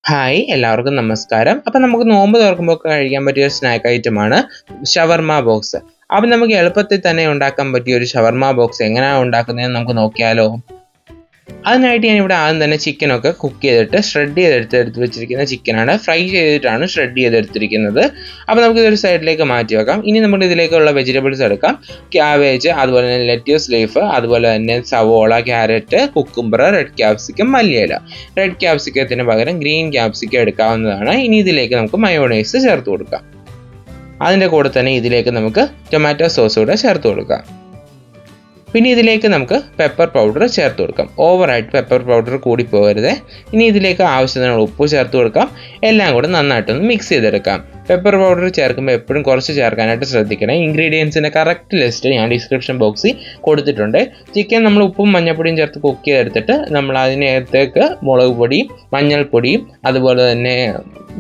Hi എല്ലാവർക്കും നമസ്കാരം. അപ്പം നമുക്ക് നോമ്പ് തുറക്കുമ്പോൾ കഴിക്കാൻ പറ്റിയ സ്നാക്ക് ഐറ്റമാണ് ഷവർമ ബോക്സ്. അപ്പം നമുക്ക് എളുപ്പത്തിൽ തന്നെ ഉണ്ടാക്കാൻ പറ്റിയ ഒരു ഷവർമ ബോക്സ് എങ്ങനെയാണ് ഉണ്ടാക്കുന്നതെന്ന് നമുക്ക് നോക്കിയാലോ. അതിനായിട്ട് ഞാനിവിടെ ആദ്യം തന്നെ ചിക്കനൊക്കെ കുക്ക് ചെയ്തിട്ട് ഷ്രെഡ് ചെയ്തെടുത്ത് വെച്ചിരിക്കുന്ന ചിക്കനാണ്. ഫ്രൈ ചെയ്തിട്ടാണ് ഷ്രെഡ് ചെയ്തെടുത്തിരിക്കുന്നത്. അപ്പോൾ നമുക്ക് ഇതൊരു സൈഡിലേക്ക് മാറ്റി വെക്കാം. ഇനി നമ്മൾ ഇതിലേക്കുള്ള വെജിറ്റബിൾസ് എടുക്കാം. ക്യാബേജ്, അതുപോലെ തന്നെ ലെറ്റ്യൂസ് ലീഫ്, അതുപോലെ തന്നെ സവോള, ക്യാരറ്റ്, കുക്കുംബർ, റെഡ് ക്യാപ്സിക്കം, മല്ലിയില. റെഡ് ക്യാപ്സിക്കത്തിന് പകരം ഗ്രീൻ ക്യാപ്സിക്കം എടുക്കാവുന്നതാണ്. ഇനി ഇതിലേക്ക് നമുക്ക് മയോണൈസ് ചേർത്ത് കൊടുക്കാം. അതിൻ്റെ കൂടെ തന്നെ ഇതിലേക്ക് നമുക്ക് ടൊമാറ്റോ സോസ് കൂടെ ചേർത്ത് കൊടുക്കാം. പിന്നെ ഇതിലേക്ക് നമുക്ക് പെപ്പർ പൗഡർ ചേർത്ത് കൊടുക്കാം. ഓവറായിട്ട് പെപ്പർ പൗഡർ കൂടി പോകരുത്. ഇനി ഇതിലേക്ക് ആവശ്യത്തിനുള്ള ഉപ്പ് ചേർത്ത് കൊടുക്കാം. എല്ലാം കൂടെ നന്നായിട്ടൊന്ന് മിക്സ് ചെയ്തെടുക്കാം. പെപ്പർ പൗഡർ ചേർക്കുമ്പോൾ എപ്പോഴും കുറച്ച് ചേർക്കാനായിട്ട് ശ്രദ്ധിക്കണം. ഇൻഗ്രീഡിയൻസിൻ്റെ കറക്റ്റ് ലിസ്റ്റ് ഞാൻ ഡിസ്ക്രിപ്ഷൻ ബോക്സിൽ കൊടുത്തിട്ടുണ്ട്. ചിക്കൻ നമ്മൾ ഉപ്പും മഞ്ഞൾപ്പൊടിയും ചേർത്ത് കുക്ക് ചെയ്തെടുത്തിട്ട് നമ്മൾ അതിനകത്തേക്ക് മുളക് പൊടിയും മഞ്ഞൾപ്പൊടിയും അതുപോലെ തന്നെ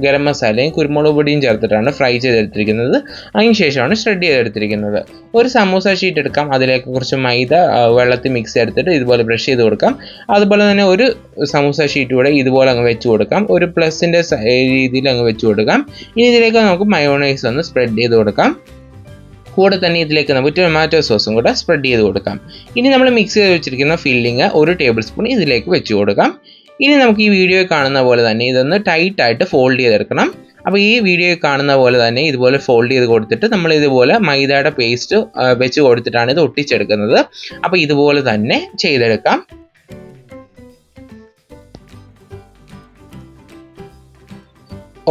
ഗരം മസാലയും കുരുമുളക് പൊടിയും ചേർത്തിട്ടാണ് ഫ്രൈ ചെയ്തെടുത്തിരിക്കുന്നത്. അതിന് ശേഷമാണ് ഷ്രെഡ് ചെയ്തെടുത്തിരിക്കുന്നത്. ഒരു സമൂസ ഷീറ്റ് എടുക്കാം. അതിലേക്ക് കുറച്ച് മൈദ വെള്ളത്തിൽ മിക്സ് ചെയ്തെടുത്തിട്ട് ഇതുപോലെ ബ്രഷ് ചെയ്ത് കൊടുക്കാം. അതുപോലെ തന്നെ ഒരു സമൂസ ഷീറ്റ് കൂടെ ഇതുപോലെ അങ്ങ് വെച്ച് കൊടുക്കാം. ഒരു പ്ലസിൻ്റെ രീതിയിൽ അങ്ങ് വെച്ച് കൊടുക്കാം. ഇനി ഇതിലേക്ക് നമുക്ക് മയോണൈസ് ഒന്ന് സ്പ്രെഡ് ചെയ്ത് കൊടുക്കാം. കൂടെ തന്നെ ഇതിലേക്ക് നമുക്ക് ടൊമാറ്റോ സോസും കൂടെ സ്പ്രെഡ് ചെയ്ത് കൊടുക്കാം. ഇനി നമ്മൾ മിക്സ് ചെയ്ത് വെച്ചിരിക്കുന്ന ഫില്ലിങ് 1 ടേബിൾ സ്പൂൺ ഇതിലേക്ക് വെച്ച് കൊടുക്കാം. ഇനി നമുക്ക് ഈ വീഡിയോയിൽ കാണുന്ന പോലെ തന്നെ ഇതൊന്ന് ടൈറ്റായിട്ട് ഫോൾഡ് ചെയ്തെടുക്കണം. അപ്പോൾ ഈ വീഡിയോയിൽ കാണുന്ന പോലെ തന്നെ ഇതുപോലെ ഫോൾഡ് ചെയ്ത് കൊടുത്തിട്ട് നമ്മൾ ഇതുപോലെ മൈദയുടെ പേസ്റ്റ് വെച്ച് കൊടുത്തിട്ടാണ് ഇത് ഒട്ടിച്ചെടുക്കുന്നത്. അപ്പോൾ ഇതുപോലെ തന്നെ ചെയ്തെടുക്കാം.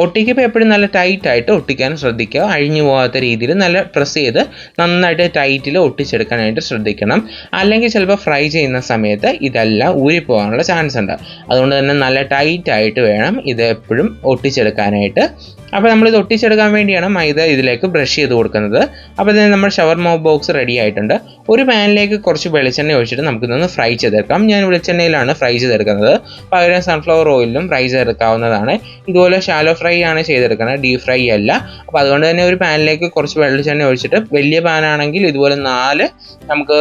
ഒട്ടിക്കുമ്പോൾ എപ്പോഴും നല്ല ടൈറ്റായിട്ട് ഒട്ടിക്കാൻ ശ്രദ്ധിക്കുക. അഴിഞ്ഞു പോകാത്ത രീതിയിൽ നല്ല പ്രസ് ചെയ്ത് നന്നായിട്ട് ടൈറ്റിൽ ഒട്ടിച്ചെടുക്കാനായിട്ട് ശ്രദ്ധിക്കണം. അല്ലെങ്കിൽ ചിലപ്പോൾ ഫ്രൈ ചെയ്യുന്ന സമയത്ത് ഇതെല്ലാം ഊരിപ്പോകാനുള്ള ചാൻസ് ഉണ്ട്. അതുകൊണ്ട് തന്നെ നല്ല ടൈറ്റായിട്ട് വേണം ഇത് എപ്പോഴും ഒട്ടിച്ചെടുക്കാനായിട്ട്. അപ്പോൾ നമ്മളിത് ഒട്ടിച്ചെടുക്കാൻ വേണ്ടിയാണ് മൈദ ഇതിലേക്ക് ബ്രഷ് ചെയ്ത് കൊടുക്കുന്നത്. അപ്പോൾ ഇതിന് നമ്മുടെ ഷവർമ ബോക്സ് റെഡി ആയിട്ടുണ്ട്. ഒരു പാനിലേക്ക് കുറച്ച് വെളിച്ചെണ്ണ ഒഴിച്ചിട്ട് നമുക്കിതൊന്ന് ഫ്രൈ ചെയ്തെടുക്കാം. ഞാൻ വെളിച്ചെണ്ണയിലാണ് ഫ്രൈ ചെയ്തെടുക്കുന്നത്. പകരം സൺഫ്ലവർ ഓയിലും ഫ്രൈ ചെയ്തെടുക്കാവുന്നതാണ്. ഇതുപോലെ ഷാലോ ഫ്രൈ ആണ് ചെയ്തെടുക്കുന്നത്, ഡീപ് ഫ്രൈ അല്ല. അപ്പോൾ അതുകൊണ്ട് തന്നെ ഒരു പാനിലേക്ക് കുറച്ച് വെളിച്ചെണ്ണ ഒഴിച്ചിട്ട് വലിയ പാനാണെങ്കിൽ ഇതുപോലെ 4 നമുക്ക്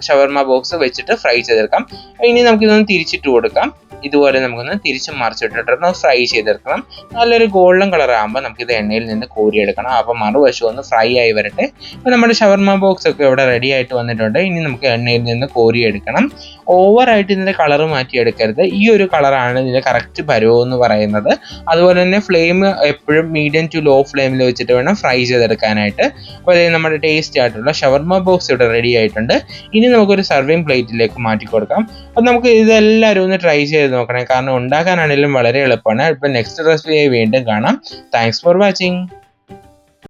ഷവർമ ബോക്സ് വെച്ചിട്ട് ഫ്രൈ ചെയ്തെടുക്കാം. ഇനി നമുക്കിതൊന്ന് തിരിച്ചിട്ട് കൊടുക്കാം. ഇതുപോലെ നമുക്കൊന്ന് തിരിച്ചും മറിച്ചിട്ടിട്ടൊന്ന് ഫ്രൈ ചെയ്തെടുക്കണം. നല്ലൊരു ഗോൾഡൻ കളർ ആകുമ്പോൾ നമുക്കിത് എണ്ണയിൽ നിന്ന് കോരിയെടുക്കണം. അപ്പോൾ മറുവശം ഒന്ന് ഫ്രൈ ആയി വരട്ടെ. അപ്പോൾ നമ്മുടെ ഷവർമ ബോക്സ് ഒക്കെ ഇവിടെ റെഡി ആയിട്ട് വന്നിട്ടുണ്ട്. ഇനി നമുക്ക് എണ്ണയിൽ നിന്ന് കോരിയെടുക്കണം. ഓവറായിട്ട് ഇതിൻ്റെ കളർ മാറ്റിയെടുക്കരുത്. ഈ ഒരു കളറാണ് ഇതിൻ്റെ കറക്റ്റ് പരുവം എന്ന് പറയുന്നത്. അതുപോലെ തന്നെ ഫ്ലെയിം എപ്പോഴും മീഡിയം ടു ലോ ഫ്ലെയിമിൽ വെച്ചിട്ട് വേണം ഫ്രൈ ചെയ്തെടുക്കാനായിട്ട്. അപ്പോൾ അതായത് നമ്മുടെ ടേസ്റ്റി ആയിട്ടുള്ള ഷവർമ ബോക്സ് ഇവിടെ റെഡി ആയിട്ടുണ്ട്. ഇനി നമുക്കൊരു സർവിങ് പ്ലേറ്റിലേക്ക് മാറ്റി കൊടുക്കാം. അപ്പോൾ നമുക്ക് ഇതെല്ലാവരും ഒന്ന് ട്രൈ ചെയ്ത് നോക്കണേ. കാരണം ഉണ്ടാക്കാനാണെങ്കിലും വളരെ എളുപ്പമാണ്. ഇപ്പം നെക്സ്റ്റ് റെസിപ്പിയായി വീണ്ടും കാണാം. Thanks for watching.